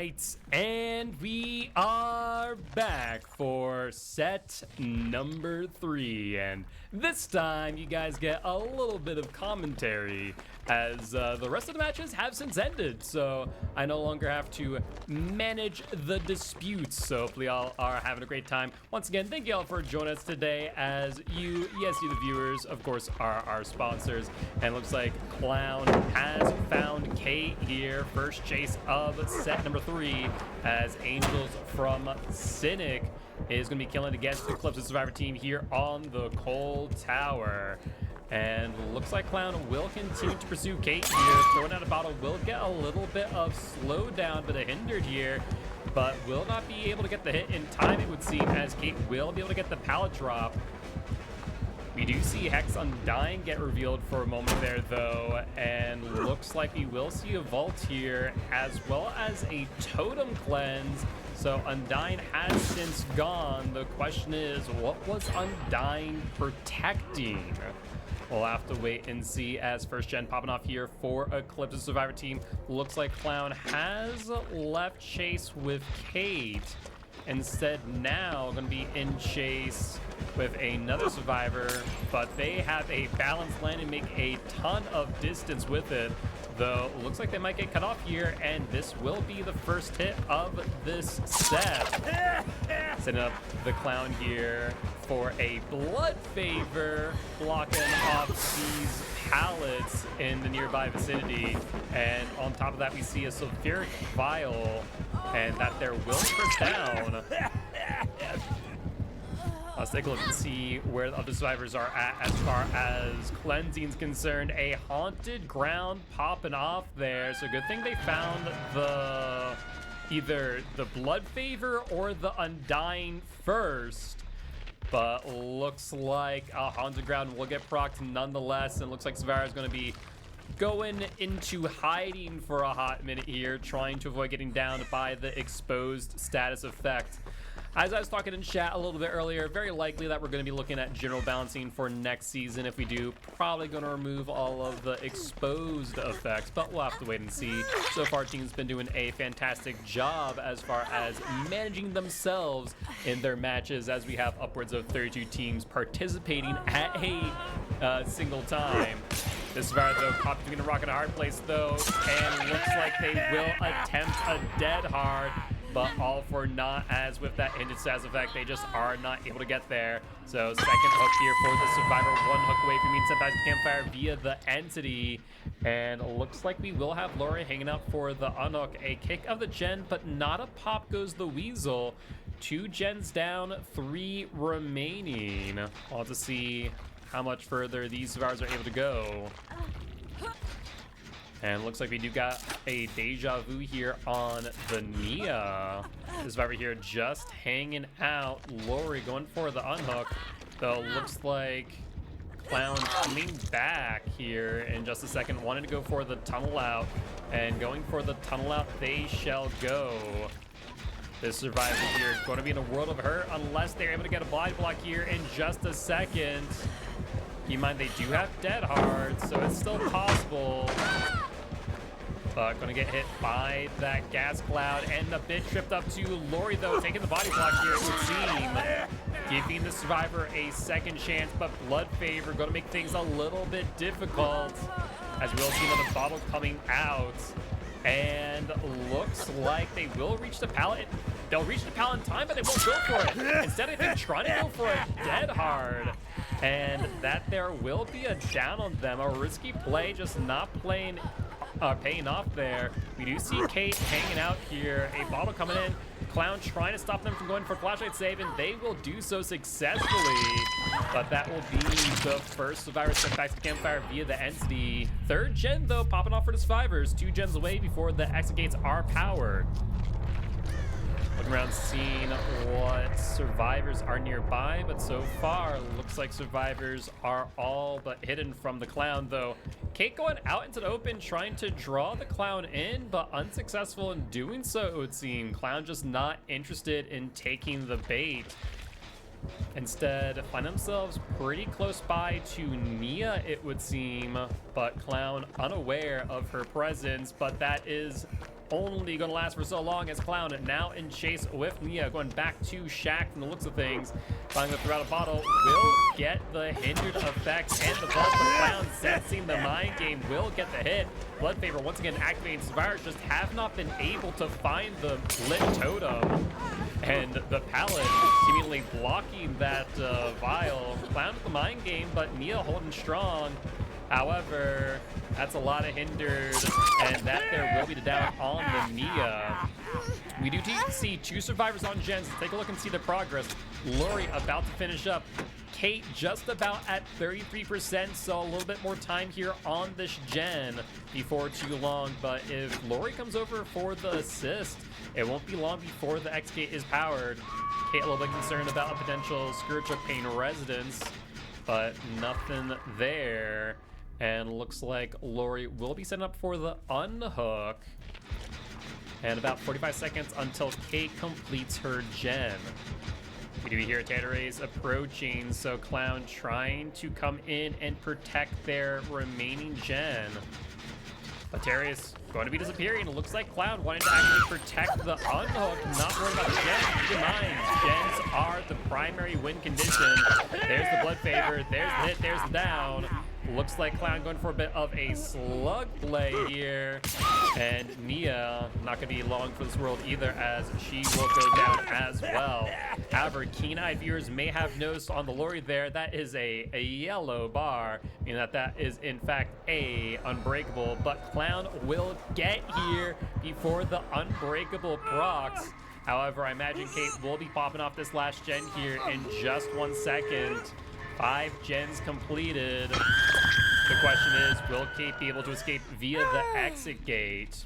right, and we are back for set number 3, and this time you guys get a little bit of commentary as the rest of the matches have since ended, so I no longer have to manage the disputes. So hopefully y'all are having a great time. Once again, thank you all for joining us today, as you the viewers, of course, are our sponsors. And looks like Clown has found Kate here, first chase of set number 3, as Angels from Cynic is going to be killing against the Eclipse Survivor team here on the Cold Tower. And looks like Clown will continue to pursue Kate here. Throwing out a bottle will get a little bit of slowdown, but a hindered here, but will not be able to get the hit in time, it would seem, as Kate will be able to get the pallet drop. We do see Hex Undying get revealed for a moment there, though, and looks like we will see a vault here, as well as a totem cleanse. So Undying has since gone. The question is, what was Undying protecting? We'll have to wait and see, as first gen popping off here for Eclipse Survivor team. Looks like Clown has left chase with Kate. Instead now going to be in chase with another survivor, but they have a balanced land and make a ton of distance with it. Though looks like they might get cut off here, and this will be the first hit of this set. Setting up the Clown here for a blood favor, blocking off these pallets in the nearby vicinity. And on top of that, we see a sulfuric vial, and that there will first down. Let's take a look and see where the other survivors are at as far as cleansing's concerned. A haunted ground popping off there. So good thing they found the either the blood favor or the Undying first. But looks like a haunted ground will get procced nonetheless. And looks like Survivor is going to be going into hiding for a hot minute here, trying to avoid getting downed by the exposed status effect. As I was talking in chat a little bit earlier, very likely that we're going to be looking at general balancing for next season. If we do, probably going to remove all of the exposed effects, but we'll have to wait and see. So far, team's been doing a fantastic job as far as managing themselves in their matches, as we have upwards of 32 teams participating at a single time. This Survivor, though, caught between a rock and a hard place, though, and looks like they will attempt a dead hard, but all for naught, as with that hindered status effect, they just are not able to get there. So second hook here for the Survivor, one hook away from being sent back to Campfire via the entity. And looks like we will have Lori hanging out for the unhook. A kick of the gen, but not a pop goes the Weasel. 2 gens down, 3 remaining. We'll have to see how much further these survivors are able to go. And looks like we do got a deja vu here on the Nia. This survivor here just hanging out. Lori going for the unhook, though looks like Clown coming back here in just a second, wanting to go for the tunnel out, and going for the tunnel out they shall go. This survivor here is going to be in a world of hurt unless they're able to get a body block here in just a second. Keep in mind they do have dead hard, so it's still possible. But gonna get hit by that gas cloud and a bit tripped up to Lori, though, taking the body block here, it would seem, giving the survivor a second chance. But blood favor gonna make things a little bit difficult, as we'll see another bottle coming out. And looks like they will reach the pallet. They'll reach the pallet in time, but they won't go for it. Instead, I think trying to go for a dead hard. And that there will be a down on them. A risky play, just not paying off there. We do see Kate hanging out here. A bottle coming in. Clown trying to stop them from going for flashlight save, and they will do so successfully. But that will be the first survivor sent back to Campfire via the entity. 3rd gen, though, popping off for the survivors. 2 gens away before the exit gates are powered. Looking around, seeing what survivors are nearby, but so far looks like survivors are all but hidden from the Clown, though. Kate going out into the open, trying to draw the Clown in, but unsuccessful in doing so, it would seem. Clown just not interested in taking the bait. Instead, find themselves pretty close by to Nia, it would seem, but Clown unaware of her presence. But that is only going to last for so long as Clown now in chase with Nia, going back to Shaq from the looks of things. Trying to throw out a bottle, will get the hindered effect and the buzz, but Clown sensing the mind game will get the hit. Blood Favor once again activating. Survivors just have not been able to find the lit totem. And the pallet seemingly blocking that vial. Clown with the mind game, but Nia holding strong. However, that's a lot of hindered, and that there will be the down on the Nia. We do see 2 survivors on gens. Let's take a look and see the progress. Lori about to finish up. Kate just about at 33%, so a little bit more time here on this gen before too long. But if Lori comes over for the assist, it won't be long before the X gate is powered. Kate a little bit concerned about a potential Spiritual Pain residence, but nothing there. And looks like Lori will be setting up for the unhook. And about 45 seconds until Kate completes her gen. We do hear Taterays approaching, so Clown trying to come in and protect their remaining gen. But Taterays going to be disappearing. It looks like Clown wanting to actually protect the unhook, not worried about the gen. Keep in mind, gens are the primary win condition. There's the Blood Favor, there's the hit, there's the down. Looks like Clown going for a bit of a slug play here. And Nia not going to be long for this world either, as she will go down as well. However, keen-eyed viewers may have noticed on the Lori there, that is a yellow bar, meaning that is in fact a unbreakable. But Clown will get here before the unbreakable procs. However, I imagine Kate will be popping off this last gen here in just 1 second. 5 gens completed. The question is, will Kate be able to escape via the exit gate?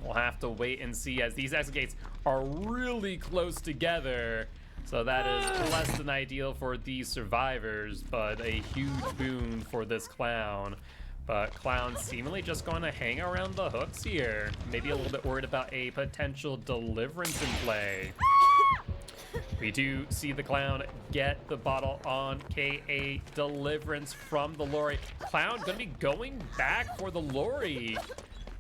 We'll have to wait and see, as these exit gates are really close together. So that is less than ideal for these survivors, but a huge boon for this Clown. But Clown seemingly just going to hang around the hooks here. Maybe a little bit worried about a potential deliverance in play. We do see the Clown get the bottle on K8. Deliverance from the Lori. Clown going to be going back for the Lori,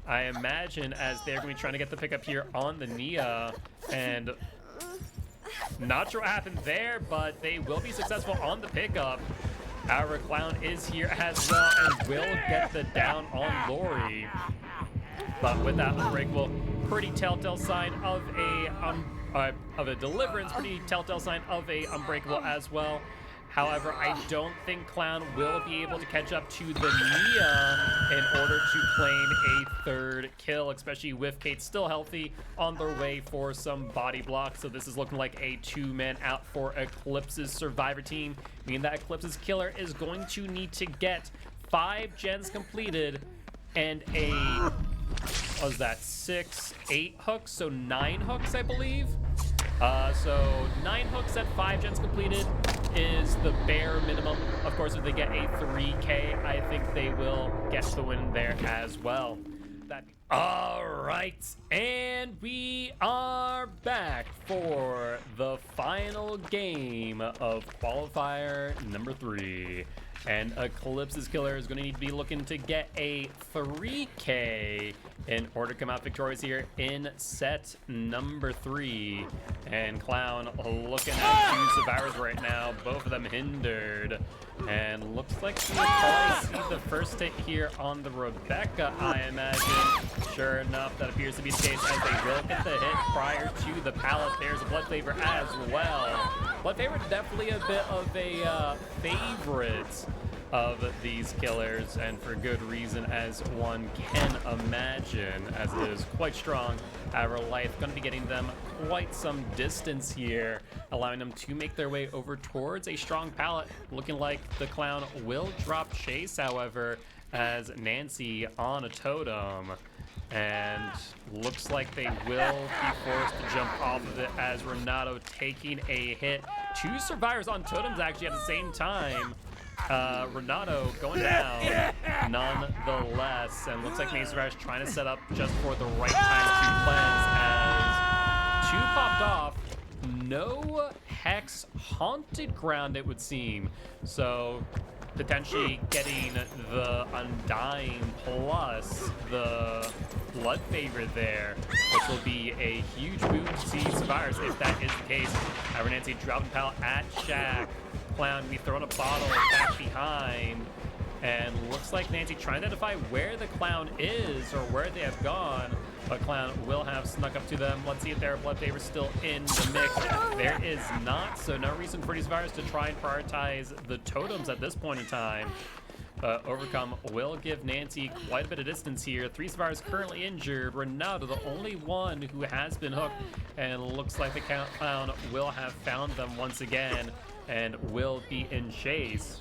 I imagine, as they're going to be trying to get the pickup here on the Nia. And not sure what happened there, but they will be successful on the pickup. Our Clown is here as well and will get the down on Lori. But with that unbreakable, pretty telltale sign of a deliverance, pretty telltale sign of a unbreakable as well. However, I don't think Clown will be able to catch up to the Nia in order to claim a third kill, especially with Kate still healthy on their way for some body blocks. So this is looking like a 2-man out for Eclipse's survivor team, meaning that Eclipse's killer is going to need to get 5 gens completed and a, what was that, 6, 8 hooks, so 9 hooks, I believe. So 9 hooks at 5 gens completed is the bare minimum. Of course, if they get a 3K, I think they will get the win there as well. All right, and we are back for the final game of Qualifier number 3. And Eclipse's killer is going to need to be looking to get a 3K in order to come out victorious here in set number 3. And Clown looking at 2 survivors right now, both of them hindered. And looks like we'll probably see the first hit here on the Rebecca, I imagine. Sure enough, that appears to be the case, as they will get the hit prior to the pallet. There's a Blood Favor as well. Blood Favor definitely a bit of a favorite of these killers, and for good reason, as one can imagine, as it is quite strong. However, Life going to be getting them quite some distance here, allowing them to make their way over towards a strong pallet. Looking like the Clown will drop chase, however, as Nancy on a totem. And looks like they will be forced to jump off of it, as Renato taking a hit. 2 survivors on totems actually at the same time. Renato going down nonetheless, and looks like Maze Rush trying to set up just for the right time to cleanse, as 2 popped off. No Hex haunted ground, it would seem. So potentially getting the Undying plus the Blood Favor there, which will be a huge boon to Survivors if that is the case. Nancy dropping pallet at Shaq. Clown, we thrown a bottle back behind. And looks like Nancy trying to identify where the Clown is or where they have gone. But Clown will have snuck up to them. Let's see if their Blood Favor still in the mix. There is not, so no reason for these Survivors to try and prioritize the totems at this point in time. But Overcome will give Nancy quite a bit of distance here. 3 Survivors currently injured. Renato, the only one who has been hooked. And looks like the Clown will have found them once again and will be in chase.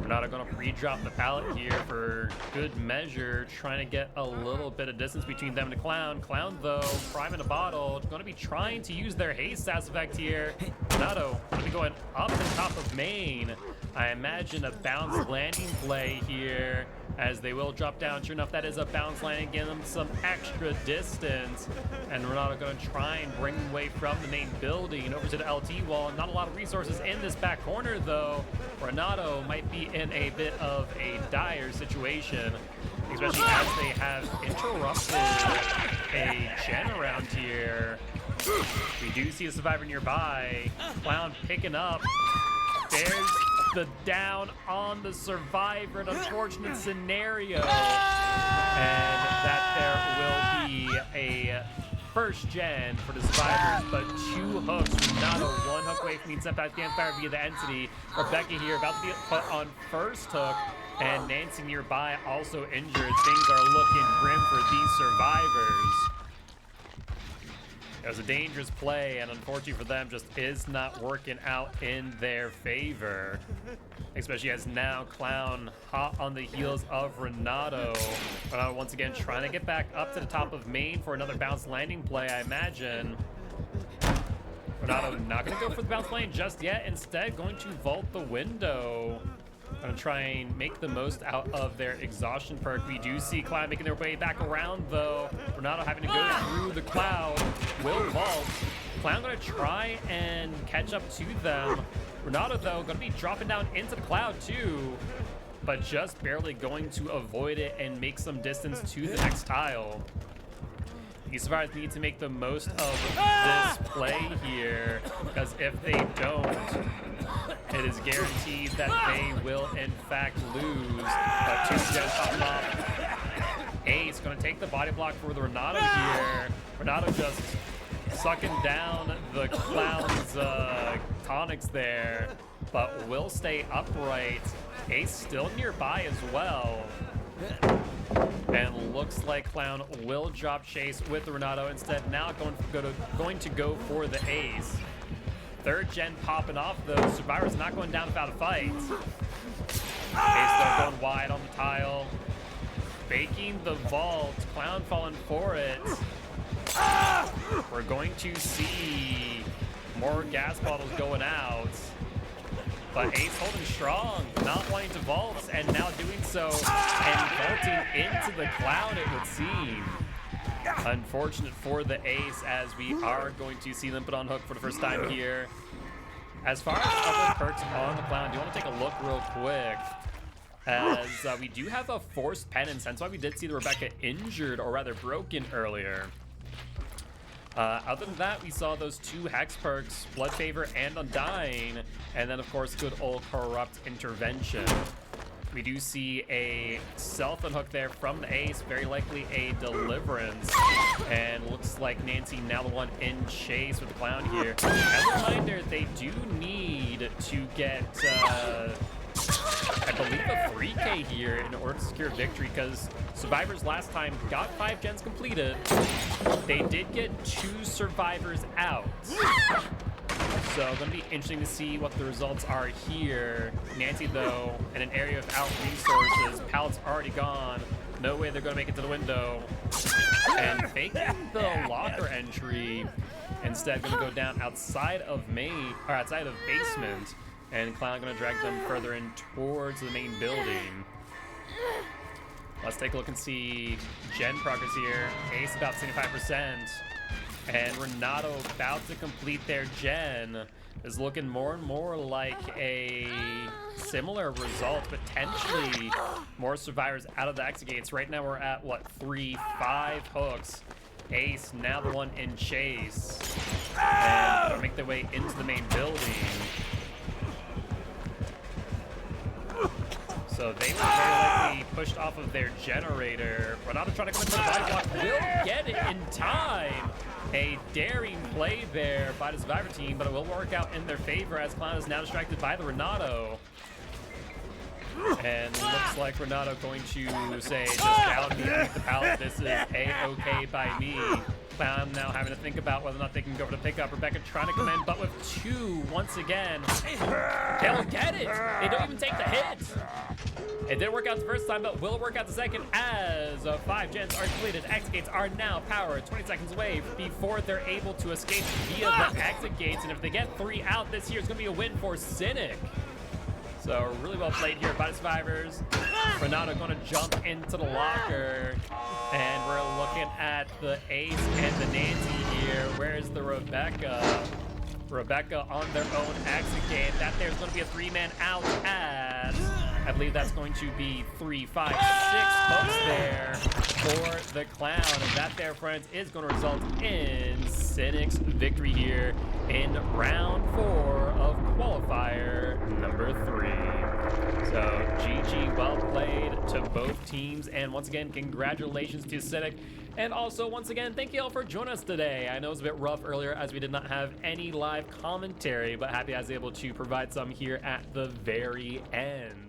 Renato going to pre-drop the pallet here for good measure, trying to get a little bit of distance between them and the Clown. Clown, though, priming a bottle, going to be trying to use their haste sass effect here. Renato going to be going up to the top of main. I imagine a bounce landing play here as they will drop down. Sure enough, that is a bounce landing, giving them some extra distance. And Renato going to try and bring them away from the main building over to the LT wall. Not a lot of resources in this back corner, though. Renato might be in a bit of a dire situation, especially as they have interrupted a gen around here. We do see a survivor nearby. Clown picking up. There's the down on the survivor, an unfortunate scenario. And that there will be a first gen for the survivors, but 2 hooks, not a 1 hook away from being sent back to campfire via the entity. Rebecca here about to be put on first hook, and Nancy nearby also injured. Things are looking grim for these survivors. It was a dangerous play, and unfortunately for them, just is not working out in their favor. Especially as now Clown hot on the heels of Renato. Renato once again trying to get back up to the top of main for another bounce landing play, I imagine. Renato not going to go for the bounce lane just yet. Instead, going to vault the window. Going to try and make the most out of their exhaustion perk. We do see Cloud making their way back around, though. Renato having to go through the cloud. Will vault. Cloud going to try and catch up to them. Renato, though, going to be dropping down into the cloud, too. But just barely going to avoid it and make some distance to the next tile. These survivors need to make the most of this play here, because if they don't, it is guaranteed that they will, in fact, lose. 2 gens popping off. Ace going to take the body block for the Renato here. Renato just sucking down the Clown's tonics there, but will stay upright. Ace still nearby as well. And looks like Clown will drop chase with the Renato instead. Now going to go for the Ace. 3rd gen popping off though. Survivor's not going down without a fight. Ace though going wide on the tile. Faking the vault. Clown falling for it. We're going to see more gas bottles going out. But Ace holding strong, not wanting to vault, and now doing so, and vaulting into the cloud, it would seem. Unfortunate for the Ace, as we are going to see them put on hook for the first time here. As far as other perks on the cloud, do you want to take a look real quick? As we do have a forced penance, that's why we did see the Rebecca injured, or rather broken earlier. Other than that, we saw those 2 hex perks, Blood Favor and Undying, and then of course good old Corrupt Intervention. We do see a self-unhook there from the Ace, very likely a Deliverance, and looks like Nancy now the one in chase with the Clown here. As a reminder, they do need to get, I believe, a 3K here in order to secure victory, because Survivors last time got 5 gens completed. They did get 2 survivors out. So going to be interesting to see what the results are here. Nancy, though, in an area without resources. Pallet's already gone. No way they're going to make it to the window. And faking the locker entry. Instead, going to go down outside of main, or outside of basement. And Clown going to drag them further in towards the main building. Let's take a look and see gen progress here. Ace about 75%. And Renato about to complete their gen is looking more and more like a similar result, potentially more survivors out of the exit gates. Right now we're at, what, 3-5 hooks. Ace, now the one in chase. And they'll make their way into the main building. So they were very likely pushed off of their generator. Renato trying to come into the body block, will get it in time. A daring play there by the Survivor team, but it will work out in their favor as Clown is now distracted by the Renato. And looks like Renato going to say, just down me underneath the pallet, this is A-okay by me. Clown now having to think about whether or not they can go for the pickup. Rebecca trying to come in, but with 2 once again. They'll get it! They don't even take the hit! It didn't work out the first time, but will it work out the second as 5 gens are completed. Exit gates are now powered 20 seconds away before they're able to escape via the exit gates. And if they get 3 out this year, it's going to be a win for Cynic. So really well played here by the survivors. Renato going to jump into the locker. And we're looking at the Ace and the Nancy here. Where's the Rebecca? Rebecca on their own exit gate. That there's going to be a 3-man out as I believe that's going to be 3, 5, 6 hooks there for the Clown. And that there, friends, is going to result in Cynic's victory here in round 4 of Qualifier number 3. So GG, well played to both teams. And once again, congratulations to Cynic. And also, once again, thank you all for joining us today. I know it was a bit rough earlier as we did not have any live commentary, but happy I was able to provide some here at the very end.